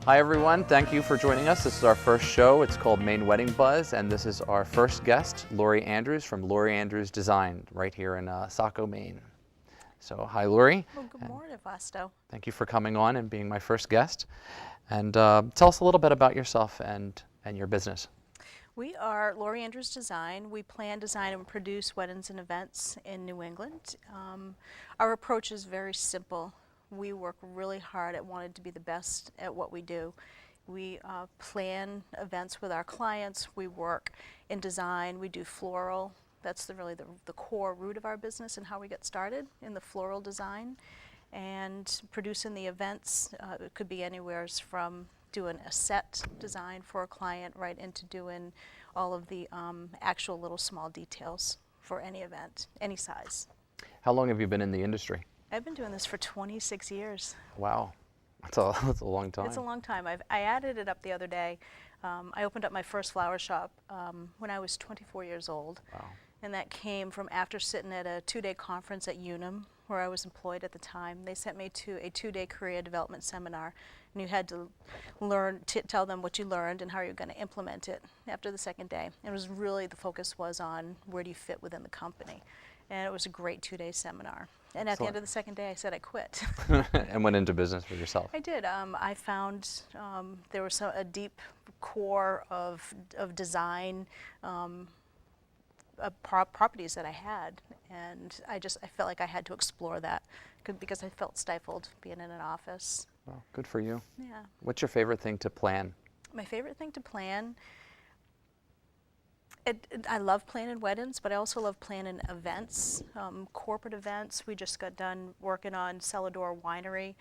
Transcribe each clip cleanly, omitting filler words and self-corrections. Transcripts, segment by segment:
Hi everyone, thank you for joining us. This is our first show. It's called Maine Wedding Buzz, and this is our first guest, Lori Andrews from Lori Andrews Design, right here in Saco, Maine. So hi Lori. Well, good morning, Vasto. Thank you for coming on and being my first guest. And tell us a little bit about yourself and your business. We are Lori Andrews Design. We plan, design, and produce weddings and events in New England. Our approach is very simple. We work really hard at wanting to be the best at what we do. We plan events with our clients. We work in design. We do floral. That's really the core root of our business and how we get started in the floral design. And producing the events, it could be anywhere from doing a set design for a client right into doing all of the actual little small details for any event, any size. How long have you been in the industry? I've been doing this for 26 years. Wow, that's a long time. It's a long time. I added it up the other day. I opened up my first flower shop when I was 24 years old. Wow. And that came from after sitting at a 2-day conference at Unum, where I was employed at the time. They sent me to a 2-day career development seminar, and you had to learn, tell them what you learned and how you're going to implement it after the second day. It was really, the focus was on where do you fit within the company. And it was a great 2-day seminar. And at the end of the second day, I said I quit. And went into business for yourself. I did. I found there was a deep core of design properties that I had, and I felt like I had to explore that because I felt stifled being in an office. Well, good for you. Yeah. What's your favorite thing to plan? My favorite thing to plan, I love planning weddings, but I also love planning events, corporate events. We just got done working on Celador Winery.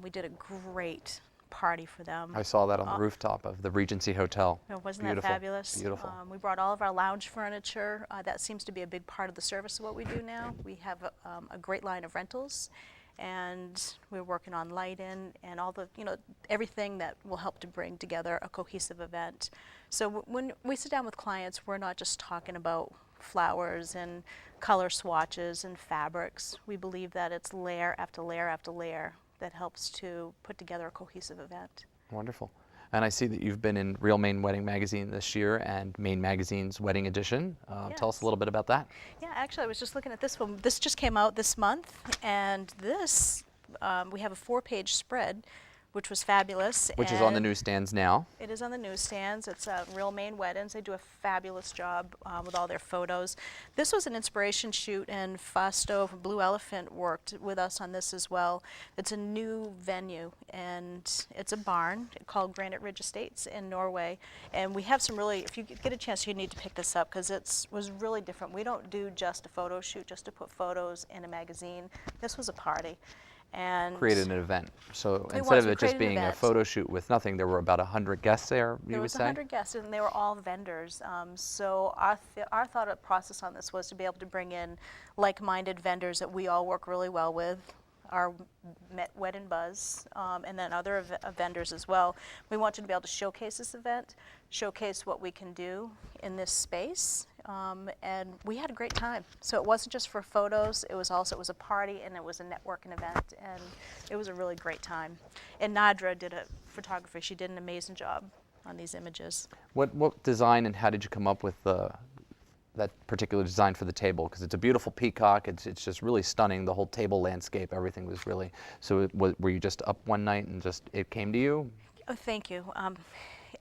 We did a great party for them. I saw that on the rooftop of the Regency Hotel. Wasn't Beautiful. that fabulous? Beautiful. We brought all of our lounge furniture. That seems to be a big part of the service of what we do now. We have a great line of rentals, and we're working on lighting and all the, everything that will help to bring together a cohesive event. So when we sit down with clients, we're not just talking about flowers and color swatches and fabrics. We believe that it's layer after layer after layer that helps to put together a cohesive event. Wonderful. And I see that you've been in Real Maine Wedding Magazine this year and Maine Magazine's Wedding Edition. Yes. Tell us a little bit about that. Yeah, actually, I was just looking at this one. This just came out this month, and this, we have a 4-page spread, which was fabulous. Which is on the newsstands now. It is on the newsstands. It's Real Maine Weddings. They do a fabulous job with all their photos. This was an inspiration shoot, and Fausto from Blue Elephant worked with us on this as well. It's a new venue, and it's a barn called Granite Ridge Estates in Norway. And we have some really, if you get a chance, you need to pick this up because it was really different. We don't do just a photo shoot, just to put photos in a magazine. This was a party. And created an event. So instead of it just being a photo shoot with nothing, there were about 100 guests there, you would say? There was 100 guests, and they were all vendors. So our thought process on this was to be able to bring in like-minded vendors that we all work really well with, our Wedding Buzz, and then other vendors as well. We wanted to be able to showcase this event, showcase what we can do in this space, and we had a great time. So it wasn't just for photos, it was a party, and it was a networking event, and it was a really great time. And Nadra did a photography. She did an amazing job on these images. What design and how did you come up with that particular design for the table? Because it's a beautiful peacock. It's just really stunning. The whole table landscape, everything was really. So were you just up one night and it came to you? Oh, thank you.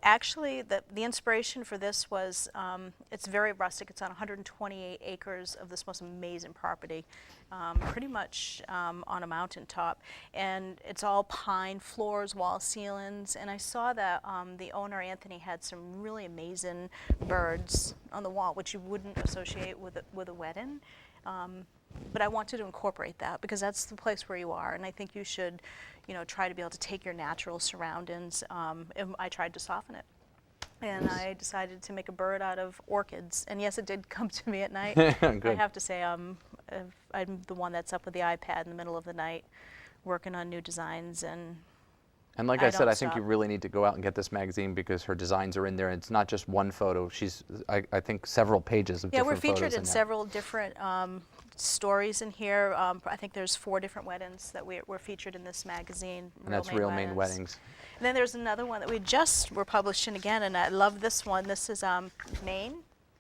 Actually, the inspiration for this was, it's very rustic. It's on 128 acres of this most amazing property, pretty much on a mountaintop. And it's all pine floors, wall ceilings. And I saw that the owner, Anthony, had some really amazing birds on the wall, which you wouldn't associate with a wedding. But I wanted to incorporate that because that's the place where you are. And I think you should, try to be able to take your natural surroundings. And I tried to soften it. And I decided to make a bird out of orchids. And yes, it did come to me at night. I have to say, I'm the one that's up with the iPad in the middle of the night working on new designs. And like I said, I think you really need to go out and get this magazine because her designs are in there. And it's not just one photo. She's, I think, several pages of different photos. Yeah, we're featured in several different stories in here. I think there's 4 different weddings that were featured in this magazine. And that's Real Maine Weddings. And then there's another one that we just were publishing again, and I love this one. This is Maine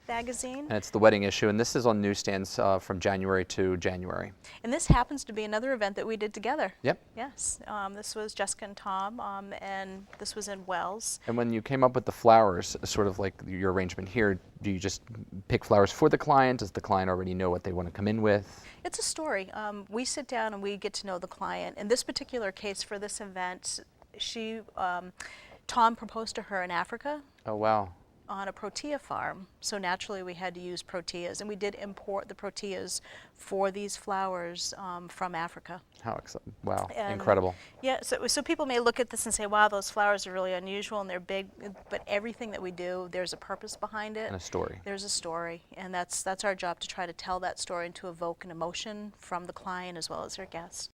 magazine. And it's the wedding issue, and this is on newsstands from January to January. And this happens to be another event that we did together. Yep. Yes. This was Jessica and Tom, and this was in Wells. And when you came up with the flowers, sort of like your arrangement here, do you just pick flowers for the client? Does the client already know what they want to come in with? It's a story. We sit down and we get to know the client. In this particular case, for this event, Tom proposed to her in Africa. Oh, wow. On a protea farm, so naturally we had to use proteas, and we did import the proteas for these flowers from Africa. How exciting. Wow, And incredible. Yeah, so people may look at this and say, wow, those flowers are really unusual and they're big, but everything that we do, there's a purpose behind it. And a story. There's a story, and that's our job, to try to tell that story and to evoke an emotion from the client as well as their guests.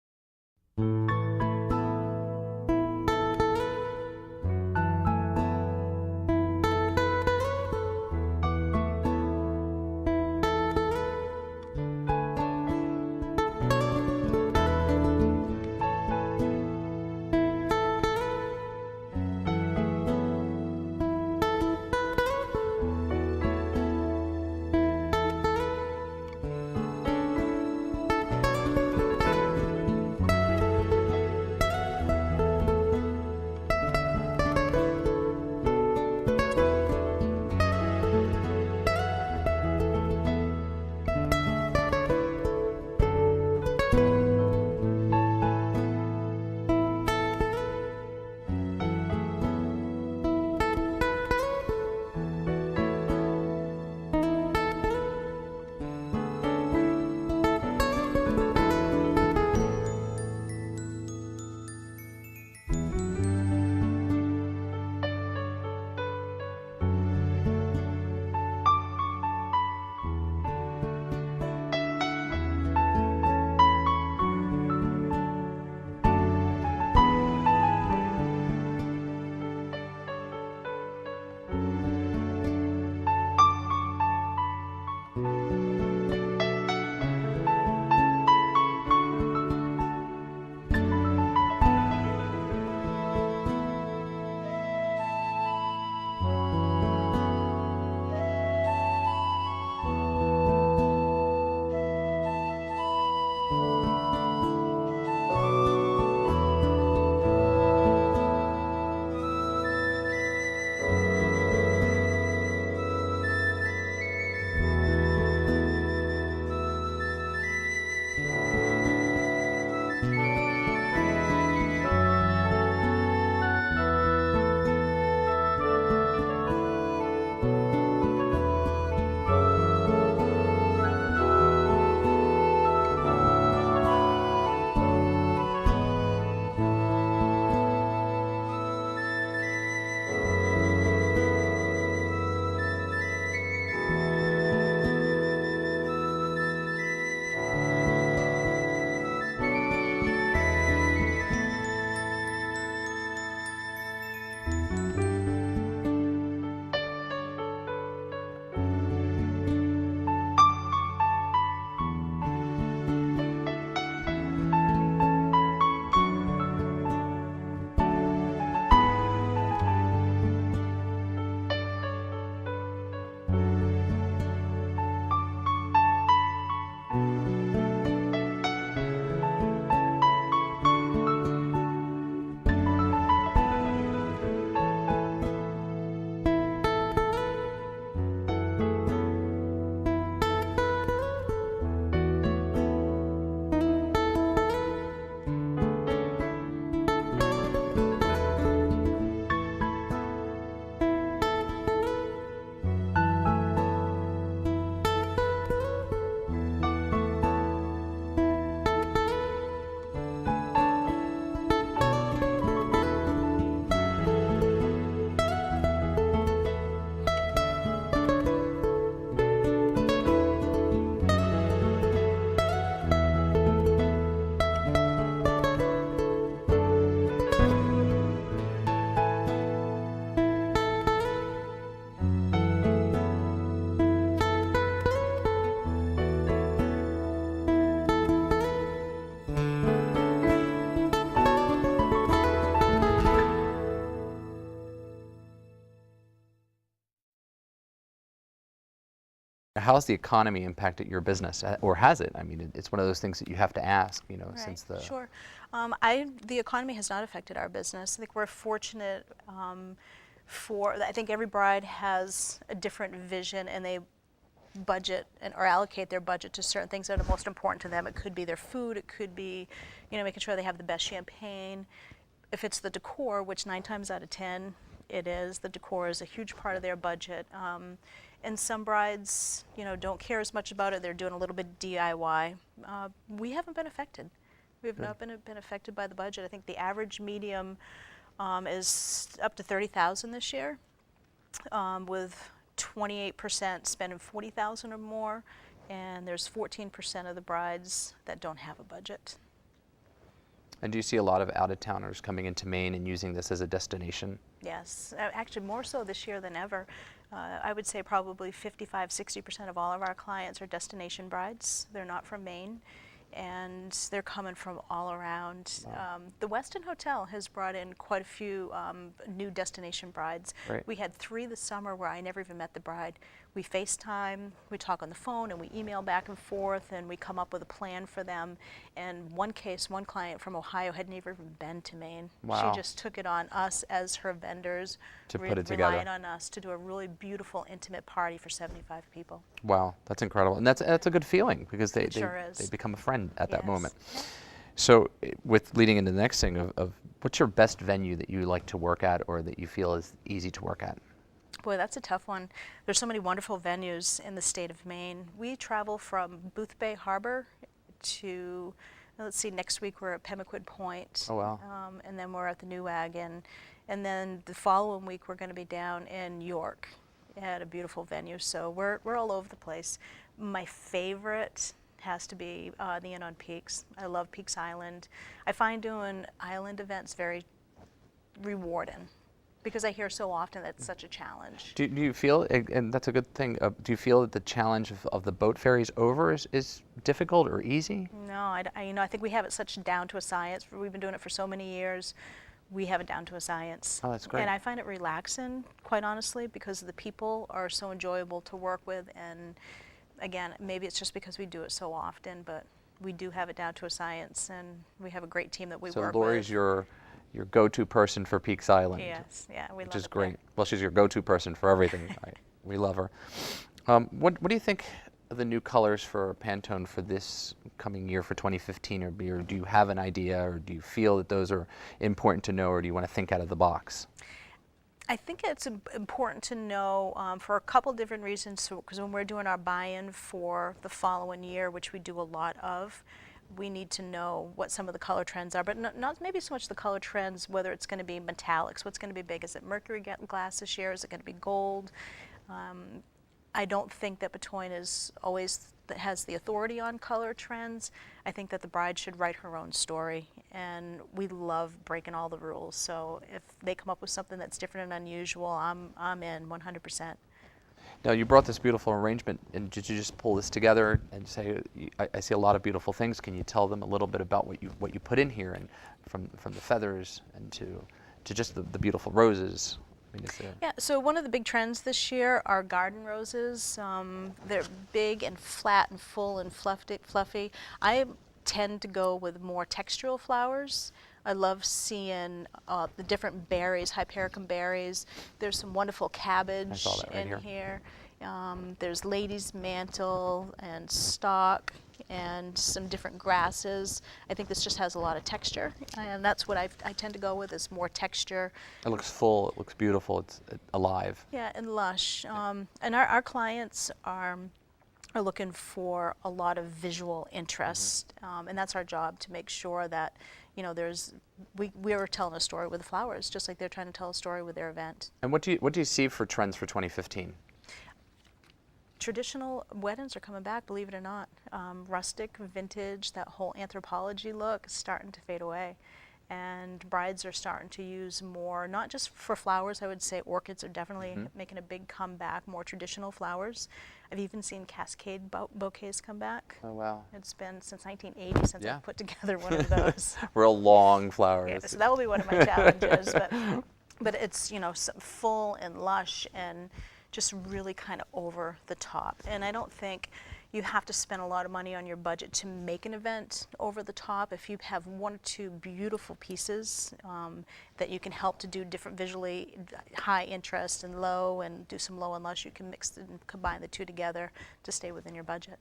how's the economy impacted your business, or has it? I mean, it's one of those things that you have to ask, you know, Right, since the. sure. The economy has not affected our business. I think we're fortunate I think every bride has a different vision, and they budget or allocate their budget to certain things that are most important to them. It could be their food, it could be, you know, making sure they have the best champagne. If it's the decor, which 9 times out of 10 it is, the decor is a huge part of their budget. And some brides, you know, don't care as much about it. They're doing a little bit of DIY. We haven't been affected. We have not been affected by the budget. I think the average medium is up to $30,000 this year, with 28% spending $40,000 or more, and there's 14% of the brides that don't have a budget. And do you see a lot of out-of-towners coming into Maine and using this as a destination? Yes, actually more so this year than ever. I would say probably 55–60% of all of our clients are destination brides. They're not from Maine, and they're coming from all around. Wow. The Westin Hotel has brought in quite a few new destination brides. Right. We had 3 this summer where I never even met the bride. We FaceTime, we talk on the phone, and we email back and forth, and we come up with a plan for them. And one client from Ohio had never even been to Maine. Wow. She just took it on us as her vendors, To put it together. relying on us to do a really beautiful, intimate party for 75 people. Wow, that's incredible, and that's a good feeling because It sure is. they become a friend at that Yes. moment. So, with leading into the next thing of what's your best venue that you like to work at, or that you feel is easy to work at? Boy, that's a tough one. There's so many wonderful venues in the state of Maine. We travel from Boothbay Harbor to, let's see, next week we're at Pemaquid Point. Oh, wow. And then we're at the Newag, and then the following week we're going to be down in York at a beautiful venue. So we're all over the place. My favorite has to be the Inn on Peaks. I love Peaks Island. I find doing island events very rewarding, because I hear so often that it's such a challenge. Do you feel, and that's a good thing, do you feel that the challenge of the boat ferries over is difficult or easy? No, I think we have it such down to a science. We've been doing it for so many years. We have it down to a science. Oh, that's great. And I find it relaxing, quite honestly, because the people are so enjoyable to work with. And again, maybe it's just because we do it so often, but we do have it down to a science, and we have a great team that we work with. So Lori's your go-to person for Peaks Island. Yes, yeah, we love it. Which is there. great. Well, she's your go-to person for everything. We love her. What do you think of the new colors for Pantone for this coming year, for 2015, or do you have an idea, or do you feel that those are important to know, or do you want to think out of the box? I think it's important to know for a couple different reasons, because when we're doing our buy-in for the following year, which we do a lot of, we need to know what some of the color trends are, but not maybe so much the color trends, whether it's going to be metallics, what's going to be big. Is it mercury glass this year? Is it going to be gold? I don't think that Pantone has the authority on color trends. I think that the bride should write her own story, and we love breaking all the rules. So if they come up with something that's different and unusual, I'm in 100%. Now, you brought this beautiful arrangement, and did you just pull this together and say, I see a lot of beautiful things. Can you tell them a little bit about what you put in here, and from the feathers and to just the beautiful roses? I mean, yeah, so one of the big trends this year are garden roses. They're big and flat and full and fluffy. I tend to go with more textural flowers. I love seeing the different berries, hypericum berries. There's some wonderful cabbage I saw that right in here. here. There's lady's mantle and stock and some different grasses. I think this just has a lot of texture, and that's what I tend to go with, is more texture. It looks full, it looks beautiful, it's alive. Yeah, and lush. And our clients are looking for a lot of visual interest, and that's our job, to make sure that, you know, we are telling a story with the flowers, just like they're trying to tell a story with their event. And what do you see for trends for 2015? Traditional weddings are coming back, believe it or not. Rustic, vintage, that whole anthropology look is starting to fade away. And brides are starting to use more, not just for flowers, I would say orchids are definitely making a big comeback, more traditional flowers. I've even seen cascade bouquets come back. Oh, wow. It's been since 1980 since Yeah. I've put together one of those. Real long flowers. Yeah, so that will be one of my challenges. But it's, you know, full and lush, and just really kind of over the top. And I don't think you have to spend a lot of money on your budget to make an event over the top. If you have one or two beautiful pieces that you can help to do different visually high interest and low, and do some low and lush, you can mix and combine the two together to stay within your budget.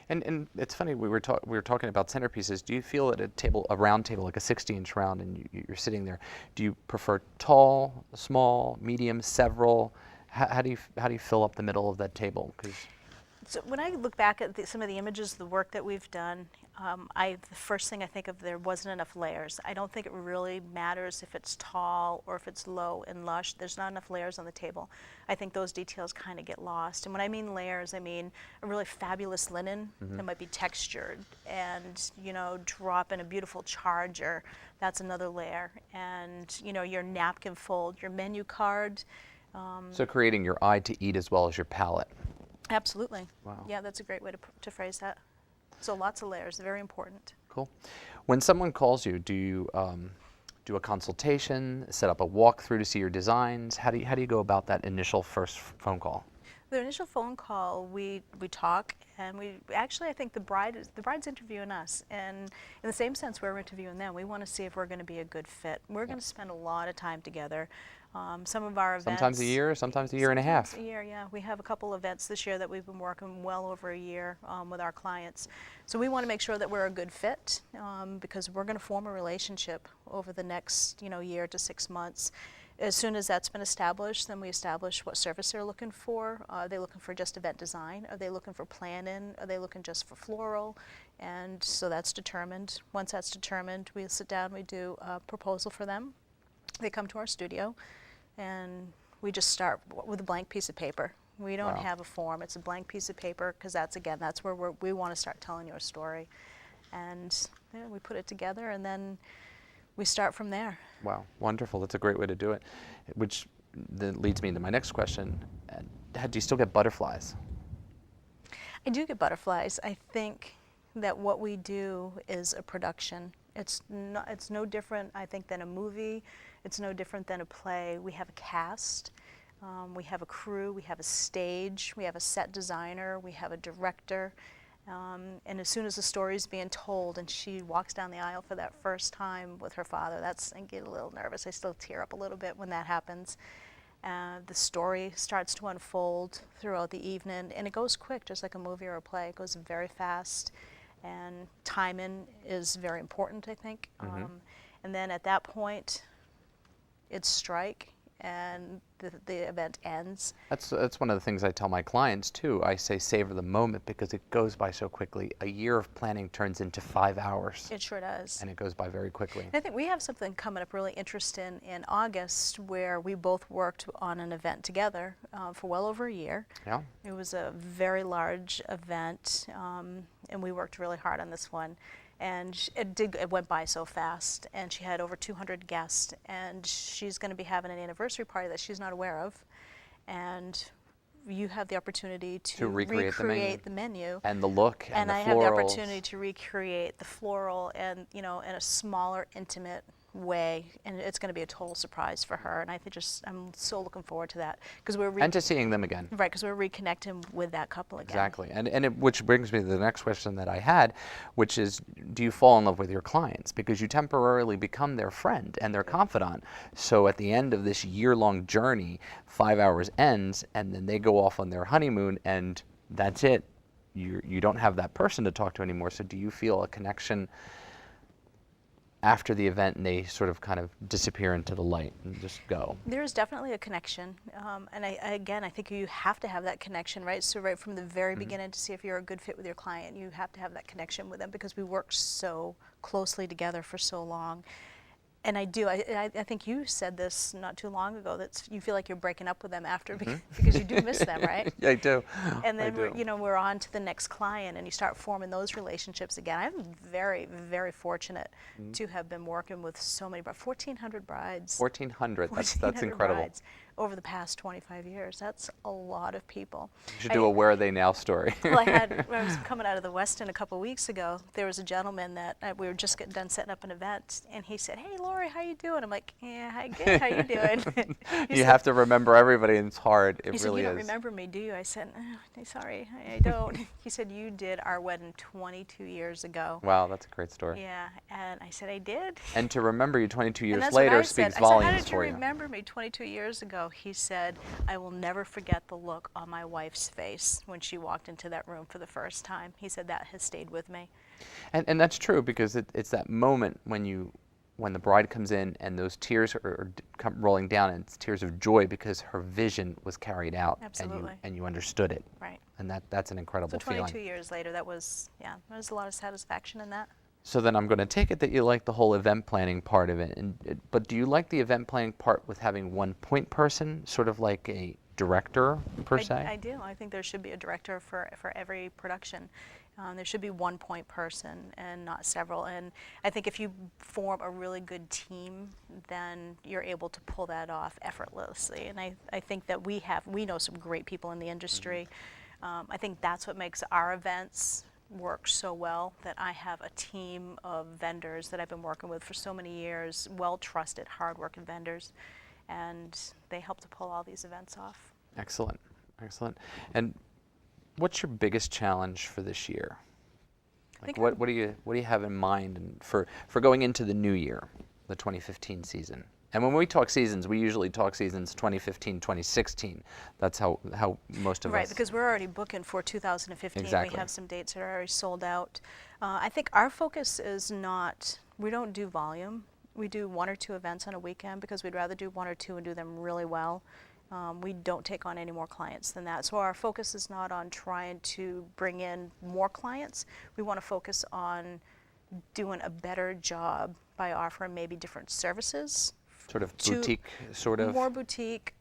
And it's funny, we were talking about centerpieces. Do you feel at a round table, like a 60-inch round, and you're sitting there, do you prefer tall, small, medium, several? How do you fill up the middle of that table? 'Cause so when I look back at some of the images, the work that we've done, the first thing I think of, there wasn't enough layers. I don't think it really matters if it's tall or if it's low and lush. There's not enough layers on the table. I think those details kind of get lost. And when I mean layers, I mean a really fabulous linen that might be textured, and drop in a beautiful charger. That's another layer. And your napkin fold, your menu card. So creating your eye to eat as well as your palate. Absolutely. Wow. Yeah, that's a great way to phrase that. So lots of layers, very important. Cool. When someone calls you, do you do a consultation, set up a walkthrough to see your designs? How do you go about that initial first phone call? The initial phone call, we talk, and I think the bride's interviewing us, and in the same sense we're interviewing them. We want to see if we're going to be a good fit. We're going to spend a lot of time together. Some of our events. Sometimes a year, sometimes a year and a half. A year, yeah. We have a couple events this year that we've been working well over a year with our clients. So we want to make sure that we're a good fit because we're going to form a relationship over the next year to 6 months. As soon as that's been established, then we establish what service they're looking for. Are they looking for just event design? Are they looking for plan-in? Are they looking just for floral? And so that's determined. Once that's determined, we sit down, we do a proposal for them. They come to our studio, and we just start with a blank piece of paper. We don't have a form. It's a blank piece of paper because that's where we want to start telling your story. And we put it together, and then we start from there. Wow, wonderful. That's a great way to do it, which then leads me into my next question. Do you still get butterflies? I do get butterflies. I think that what we do is a production. It's no different, I think, than a movie. It's no different than a play. We have a cast, we have a crew, we have a stage, we have a set designer, we have a director. And as soon as the story's being told and she walks down the aisle for that first time with her father, I get a little nervous. I still tear up a little bit when that happens. The story starts to unfold throughout the evening, and it goes quick, just like a movie or a play. It goes very fast, and timing is very important, I think. And then at that point, it's strike, and the event ends. That's one of the things I tell my clients too. I say savor the moment because it goes by so quickly. A year of planning turns into 5 hours. It sure does. And it goes by very quickly. And I think we have something coming up really interesting in August where we both worked on an event together for well over a year. Yeah. It was a very large event, and we worked really hard on this one. And it went by so fast, and she had over 200 guests, and she's going to be having an anniversary party that she's not aware of, and you have the opportunity to recreate the menu and the look and the I florals. have the opportunity to recreate the floral and in a smaller, intimate way, and it's going to be a total surprise for her. And I'm so looking forward to that because and to seeing them again. Right, because we're reconnecting with that couple again. Exactly, which brings me to the next question that I had, which is, do you fall in love with your clients? Because you temporarily become their friend and their confidant. So at the end of this year-long journey, 5 hours ends, and then they go off on their honeymoon, and that's it. You don't have that person to talk to anymore. So do you feel a connection after the event and they sort of kind of disappear into the light and just go? There is definitely a connection. And I think you have to have that connection, right? So right from the very beginning to see if you're a good fit with your client, you have to have that connection with them because we worked so closely together for so long. And I do. I think you said this not too long ago, that you feel like you're breaking up with them after because you do miss them, right? Yeah, I do. And then we're on to the next client, and you start forming those relationships again. I'm very, very fortunate to have been working with so many, 1,400 brides. 1,400. That's incredible. Brides over the past 25 years. That's a lot of people. You should do a Where Are They Now story. Well, when I was coming out of the Westin a couple weeks ago, there was a gentleman that we were just getting done setting up an event, and he said, "Hey, Lori, how you doing?" I'm like, "Yeah, hi, good. How you doing?" You have to remember everybody, and it's hard. It He said, really "You don't is. remember me, do you?" I said, "Sorry, I don't." He said, "You did our wedding 22 years ago." Wow, that's a great story. Yeah, and I said, "I did." And to remember you 22 And years that's what later I said. speaks I said, "How volumes did you for you. remember me 22 years ago?" He said, "I will never forget the look on my wife's face when she walked into that room for the first time." He said that has stayed with me. And that's true, because it's that moment when the bride comes in and those tears come rolling down, and it's tears of joy because her vision was carried out. Absolutely. And you understood it. Right. And that's an incredible So 22 feeling. years later, that was, yeah, there was a lot of satisfaction in that. So then I'm going to take it that you like the whole event planning part of it. But do you like the event planning part with having one point person, sort of like a director per se? I do. I think there should be a director for every production. There should be one point person and not several. And I think if you form a really good team, then you're able to pull that off effortlessly. And I think that we know some great people in the industry. I think that's what makes our events work so well, that I have a team of vendors that I've been working with for so many years, well-trusted, hard-working vendors, and they help to pull all these events off. Excellent, excellent. And what's your biggest challenge for this year? Like what do you have in mind for going into the new year, the 2015 season? And when we talk seasons, we usually talk seasons 2015, 2016. That's how most of us. Right, because we're already booking for 2015. Exactly. We have some dates that are already sold out. I think our focus is not, we don't do volume. We do 1 or 2 events on a weekend because we'd rather do 1 or 2 and do them really well. We don't take on any more clients than that. So our focus is not on trying to bring in more clients. We want to focus on doing a better job by offering maybe different services. Sort of boutique, sort of? More boutique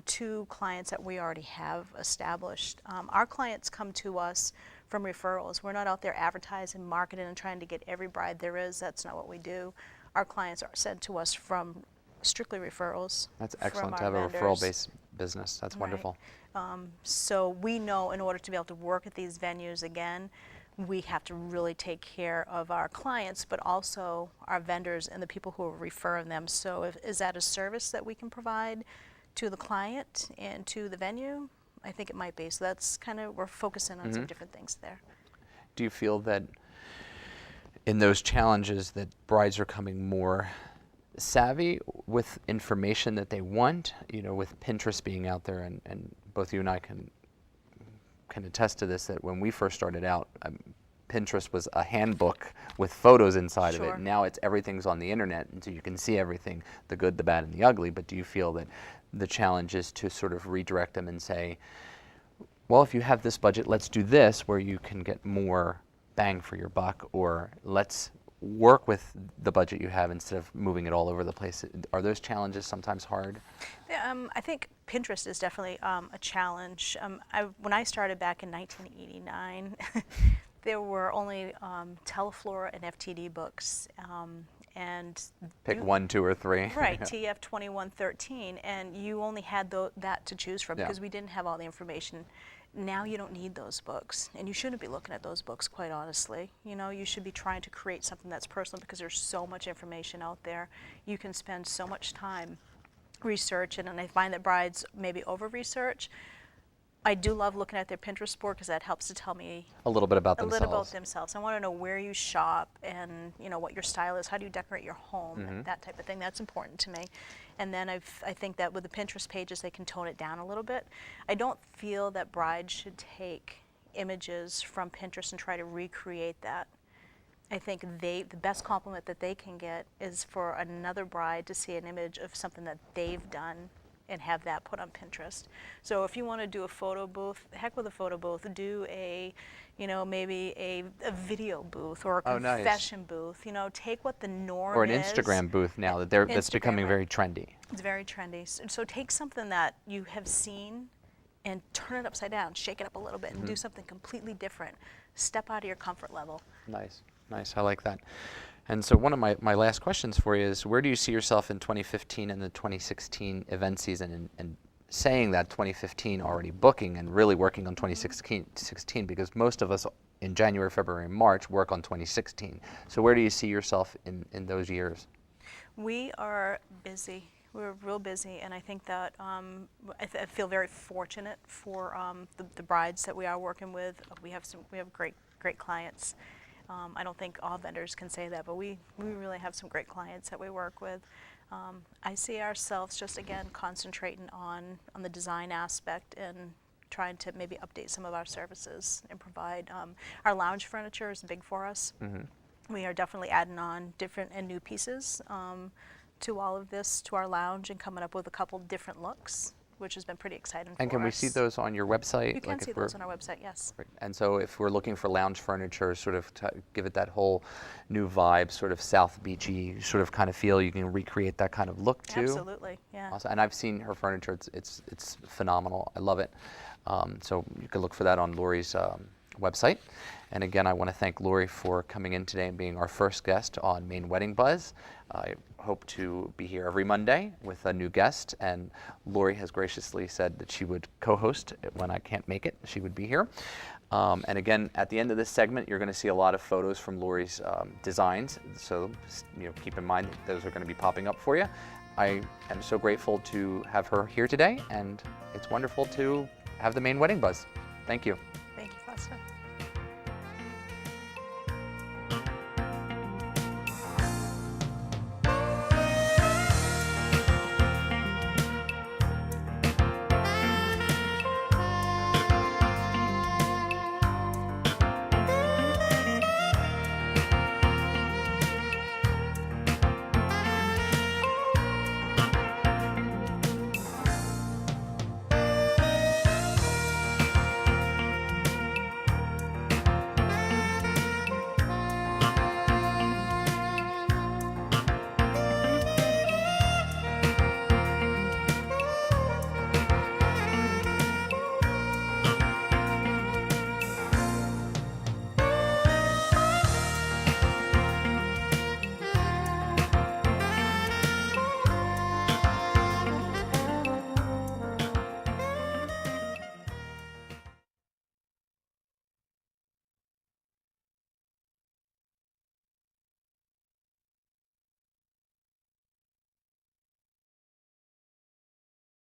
to clients that we already have established. Our clients come to us from referrals. We're not out there advertising, marketing, and trying to get every bride there is. That's not what we do. Our clients are sent to us from strictly referrals. That's excellent to from have our a vendors. referral-based business. That's Right. wonderful. So we know in order to be able to work at these venues again, we have to really take care of our clients, but also our vendors and the people who are referring them. So is that a service that we can provide to the client and to the venue? I think it might be. So that's kind of, we're focusing on some different things there. Do you feel that in those challenges that brides are coming more savvy with information that they want, with Pinterest being out there, and both you and I can attest to this, that when we first started out, Pinterest was a handbook with photos inside of Sure. it. Now everything's on the internet, and so you can see everything, the good, the bad, and the ugly. But do you feel that the challenge is to sort of redirect them and say, well, if you have this budget, let's do this, where you can get more bang for your buck, or let's work with the budget you have instead of moving it all over the place? Are those challenges sometimes hard? Yeah, I think Pinterest is definitely a challenge. When I started back in 1989, there were only Teleflora and FTD books. And Pick 1, 2, or 3. Right, TF 2113, and you only had that to choose from because we didn't have all the information. Now you don't need those books, and you shouldn't be looking at those books, quite honestly. You should be trying to create something that's personal because there's so much information out there. You can spend so much time researching, and I find that brides maybe over-research. I do love looking at their Pinterest board because that helps to tell me A little bit about a themselves. little about themselves. I want to know where you shop and what your style is, how do you decorate your home, and that type of thing. That's important to me. And then I think that with the Pinterest pages, they can tone it down a little bit. I don't feel that brides should take images from Pinterest and try to recreate that. I think the best compliment that they can get is for another bride to see an image of something that they've done and have that put on Pinterest. So if you want to do a photo booth, heck with a photo booth, do maybe a video booth or a confession booth. Take what the norm is. Or an Instagram booth now that's becoming Instagram, very trendy. It's very trendy. So take something that you have seen and turn it upside down, shake it up a little bit, and do something completely different. Step out of your comfort level. Nice, nice. I like that. And so one of my last questions for you is, where do you see yourself in 2015 and the 2016 event season? And saying that 2015 already booking and really working on 2016 because most of us in January, February, and March work on 2016. So where do you see yourself in those years? We are busy. We're real busy, and I think that I feel very fortunate for the brides that we are working with. We have great clients. I don't think all vendors can say that, but we really have some great clients that we work with. I see ourselves just again concentrating on the design aspect and trying to maybe update some of our services and provide. Our lounge furniture is big for us. We are definitely adding on different and new pieces to all of this, to our lounge, and coming up with a couple different looks, which has been pretty exciting for us. And can we see those on your website? You can see those on our website, yes. And so if we're looking for lounge furniture, sort of give it that whole new vibe, sort of South Beachy sort of kind of feel, you can recreate that kind of look too? Absolutely, yeah. Awesome. And I've seen her furniture. It's phenomenal. I love it. So you can look for that on Lori's website. And again, I want to thank Lori for coming in today and being our first guest on Maine Wedding Buzz. I hope to be here every Monday with a new guest, and Lori has graciously said that she would co-host when I can't make it. She would be here. And again, at the end of this segment, you're going to see a lot of photos from Lori's designs. So keep in mind that those are going to be popping up for you. I am so grateful to have her here today, and it's wonderful to have the Maine Wedding Buzz. Thank you.